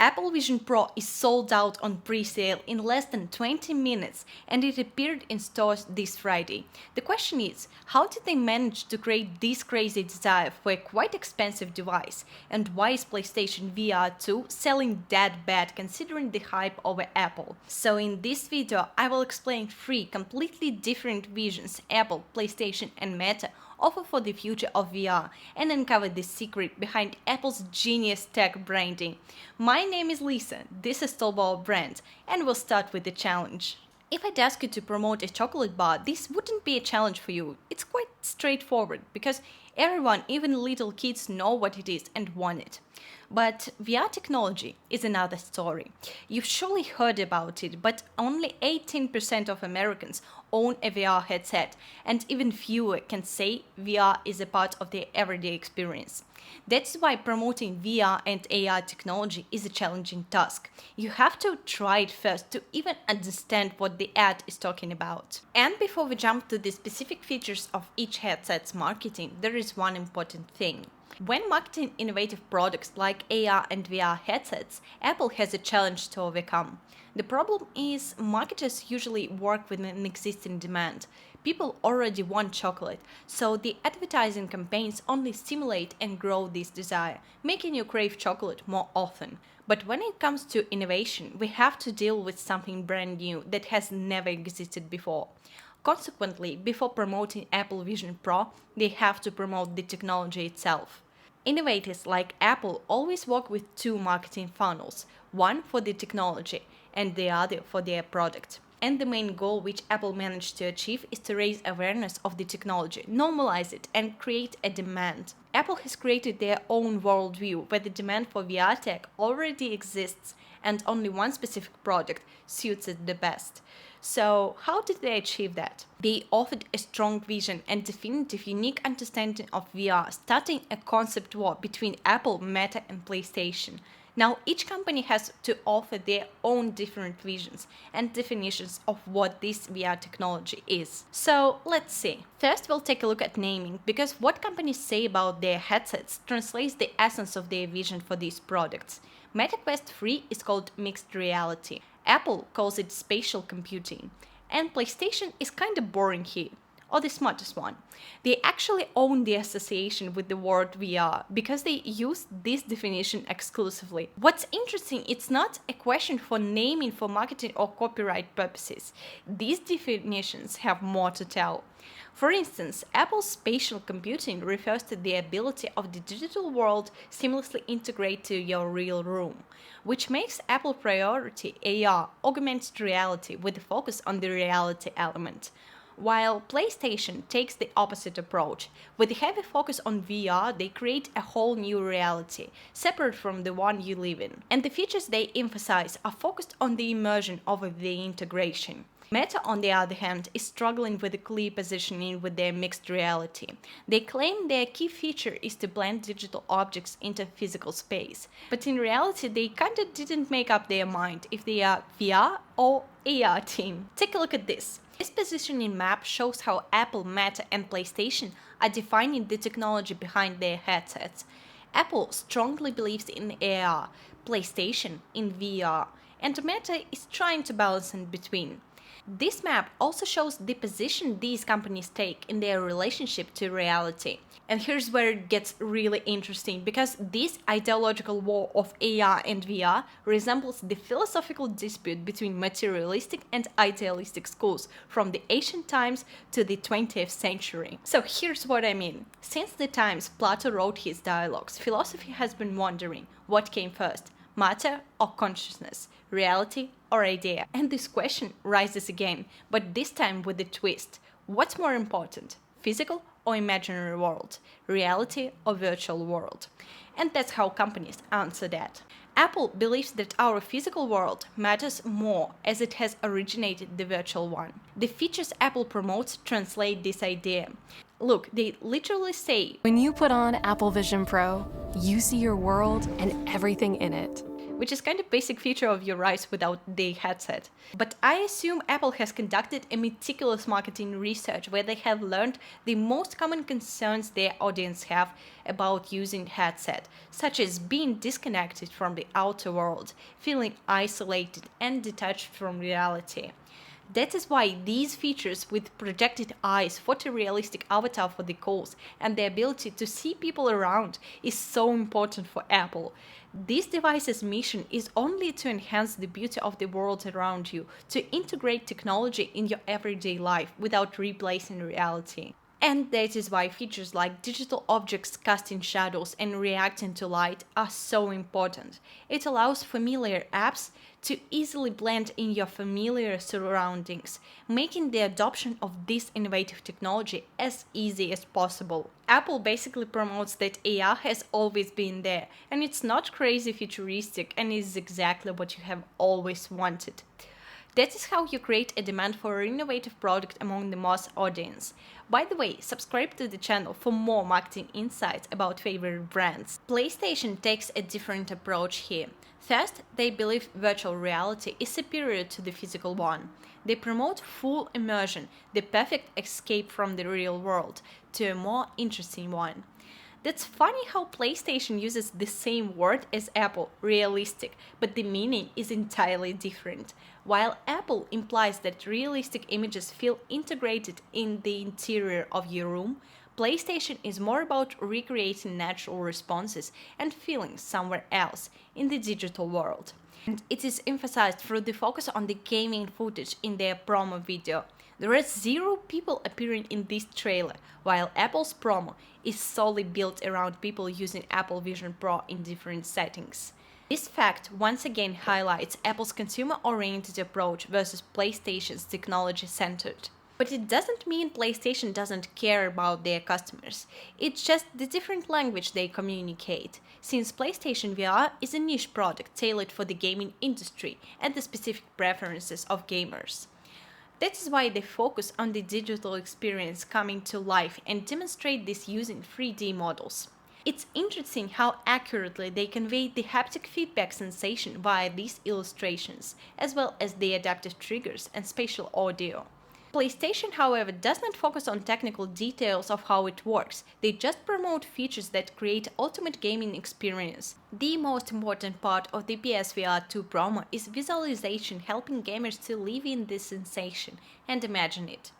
Apple Vision Pro is sold out on pre-sale in less than 20 minutes and it appeared in stores this Friday. The question is, how did they manage to create this crazy desire for a quite expensive device? And why is PlayStation VR 2 selling that bad considering the hype over Apple? So in this video, I will explain 3 completely different visions Apple, PlayStation and Meta offer for the future of VR and uncover the secret behind Apple's genius tech branding. My name is Lisa, this is Stolbova Brand, and we'll start with the challenge. If I'd ask you to promote a chocolate bar, this wouldn't be a challenge for you. It's quite straightforward because everyone, even little kids, know what it is and want it. But VR technology is another story. You've surely heard about it, but only 18% of Americans own a VR headset, and even fewer can say VR is a part of their everyday experience. That's why promoting VR and AR technology is a challenging task. You have to try it first to even understand what the ad is talking about. And before we jump to the specific features of each headset's marketing, there is one important thing. When marketing innovative products like AR and VR headsets, Apple has a challenge to overcome. The problem is marketers usually work with an existing demand. People already want chocolate, so the advertising campaigns only stimulate and grow this desire, making you crave chocolate more often. But when it comes to innovation, we have to deal with something brand new that has never existed before. Consequently, before promoting Apple Vision Pro, they have to promote the technology itself. Innovators like Apple always work with 2 marketing funnels, one for the technology and the other for their product. And the main goal which Apple managed to achieve is to raise awareness of the technology, normalize it, and create a demand. Apple has created their own worldview where the demand for VR tech already exists and only one specific product suits it the best. So how did they achieve that? They offered a strong vision and definitive unique understanding of VR, starting a concept war between Apple, Meta and PlayStation. Now each company has to offer their own different visions and definitions of what this VR technology is. So let's see. First we'll take a look at naming, because what companies say about their headsets translates the essence of their vision for these products. Meta Quest 3 is called mixed reality. Apple calls it spatial computing, and PlayStation is kinda boring here, or the smartest one. They actually own the association with the word VR because they use this definition exclusively. What's interesting, it's not a question for naming for marketing or copyright purposes. These definitions have more to tell. For instance, Apple's spatial computing refers to the ability of the digital world seamlessly integrate to your real room, which makes Apple priority AR, augmented reality, with a focus on the reality element. While PlayStation takes the opposite approach. With a heavy focus on VR, they create a whole new reality, separate from the one you live in. And the features they emphasize are focused on the immersion over the integration. Meta, on the other hand, is struggling with a clear positioning with their mixed reality. They claim their key feature is to blend digital objects into physical space. But in reality, they kinda didn't make up their mind if they are VR or AR team. Take a look at this. This positioning map shows how Apple, Meta and PlayStation are defining the technology behind their headsets. Apple strongly believes in AR, PlayStation in VR, and Meta is trying to balance in between. This map also shows the position these companies take in their relationship to reality. And here's where it gets really interesting, because this ideological war of AR and VR resembles the philosophical dispute between materialistic and idealistic schools from the ancient times to the 20th century. So here's what I mean. Since the times Plato wrote his dialogues, philosophy has been wondering what came first, matter or consciousness, reality or idea? And this question rises again, but this time with a twist. What's more important, physical or imaginary world, reality or virtual world? And that's how companies answer that. Apple believes that our physical world matters more as it has originated the virtual one. The features Apple promotes translate this idea. Look, they literally say, when you put on Apple Vision Pro, you see your world and everything in it. which is kind of basic feature of your eyes without the headset. But I assume Apple has conducted a meticulous marketing research where they have learned the most common concerns their audience have about using headset, such as being disconnected from the outer world, feeling isolated and detached from reality. That is why these features with projected eyes, photorealistic avatar for the calls, and the ability to see people around is so important for Apple. This device's mission is only to enhance the beauty of the world around you, to integrate technology in your everyday life without replacing reality. And that is why features like digital objects casting shadows and reacting to light are so important. It allows familiar apps to easily blend in your familiar surroundings, making the adoption of this innovative technology as easy as possible. Apple basically promotes that AR has always been there, and it's not crazy futuristic and is exactly what you have always wanted. That is how you create a demand for an innovative product among the mass audience. By the way, subscribe to the channel for more marketing insights about favorite brands. PlayStation takes a different approach here. First, they believe virtual reality is superior to the physical one. They promote full immersion, the perfect escape from the real world, to a more interesting one. That's funny how PlayStation uses the same word as Apple, realistic, but the meaning is entirely different. While Apple implies that realistic images feel integrated in the interior of your room, PlayStation is more about recreating natural responses and feelings somewhere else, in the digital world. And it is emphasized through the focus on the gaming footage in their promo video. There are 0 people appearing in this trailer, while Apple's promo is solely built around people using Apple Vision Pro in different settings. This fact once again highlights Apple's consumer-oriented approach versus PlayStation's technology-centered. But it doesn't mean PlayStation doesn't care about their customers. It's just the different language they communicate, since PlayStation VR is a niche product tailored for the gaming industry and the specific preferences of gamers. That is why they focus on the digital experience coming to life and demonstrate this using 3D models. It's interesting how accurately they convey the haptic feedback sensation via these illustrations, as well as the adaptive triggers and spatial audio. PlayStation, however, does not focus on technical details of how it works, they just promote features that create ultimate gaming experience. The most important part of the PSVR 2 promo is visualization, helping gamers to live in this sensation and imagine it.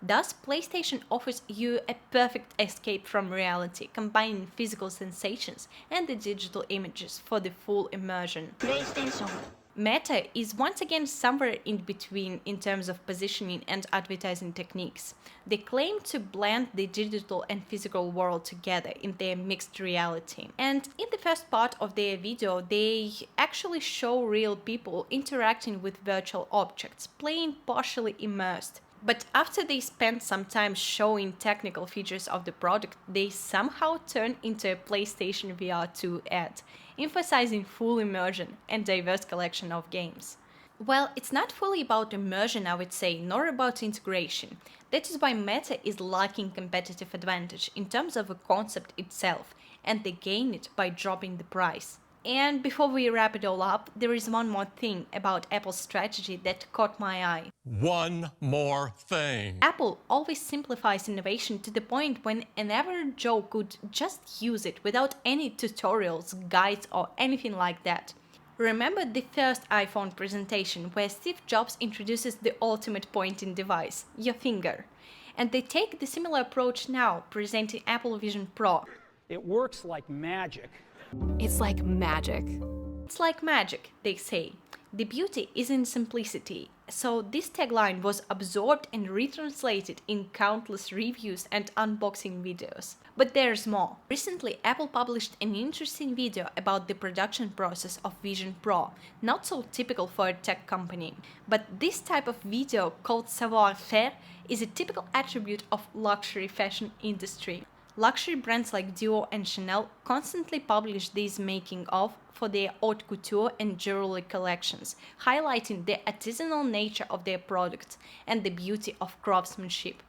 Thus, PlayStation offers you a perfect escape from reality, combining physical sensations and the digital images for the full immersion. PlayStation. Meta is once again somewhere in between in terms of positioning and advertising techniques. They claim to blend the digital and physical world together in their mixed reality. And in the first part of their video, they actually show real people interacting with virtual objects, playing partially immersed. But after they spent some time showing technical features of the product, they somehow turn into a PlayStation VR 2 ad, emphasizing full immersion and diverse collection of games. Well, it's not fully about immersion, I would say, nor about integration. That is why Meta is lacking competitive advantage in terms of the concept itself, and they gain it by dropping the price. And before we wrap it all up, there is one more thing about Apple's strategy that caught my eye. One more thing. Apple always simplifies innovation to the point when an average Joe could just use it without any tutorials, guides, or anything like that. Remember the first iPhone presentation where Steve Jobs introduces the ultimate pointing device, your finger. And they take the similar approach now, presenting Apple Vision Pro. It works like magic. It's like magic. It's like magic, they say. The beauty is in simplicity. So this tagline was absorbed and retranslated in countless reviews and unboxing videos. But there's more. Recently, Apple published an interesting video about the production process of Vision Pro, not so typical for a tech company. But this type of video, called savoir-faire, is a typical attribute of luxury fashion industry. Luxury brands like Dior and Chanel constantly publish these making of for their haute couture and jewelry collections, highlighting the artisanal nature of their products and the beauty of craftsmanship.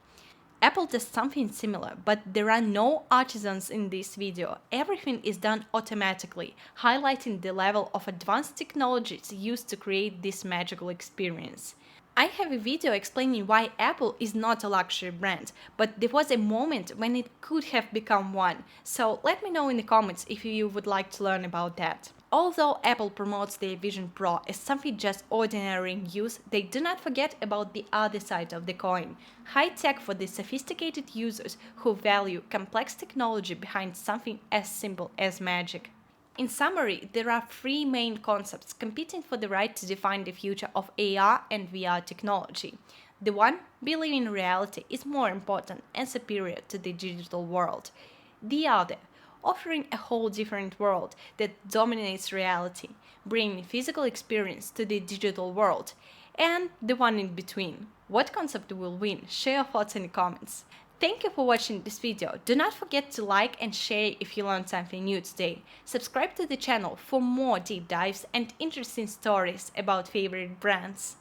Apple does something similar, but there are no artisans in this video. Everything is done automatically, highlighting the level of advanced technologies used to create this magical experience. I have a video explaining why Apple is not a luxury brand, but there was a moment when it could have become one, so let me know in the comments if you would like to learn about that. Although Apple promotes their Vision Pro as something just ordinary in use, they do not forget about the other side of the coin. High tech for the sophisticated users who value complex technology behind something as simple as magic. In summary, there are three main concepts competing for the right to define the future of AR and VR technology. The one, believing reality is more important and superior to the digital world. The other, offering a whole different world that dominates reality, bringing physical experience to the digital world. And the one in between. What concept will win? Share your thoughts in the comments. Thank you for watching this video. Do not forget to like and share if you learned something new today. Subscribe to the channel for more deep dives and interesting stories about favorite brands.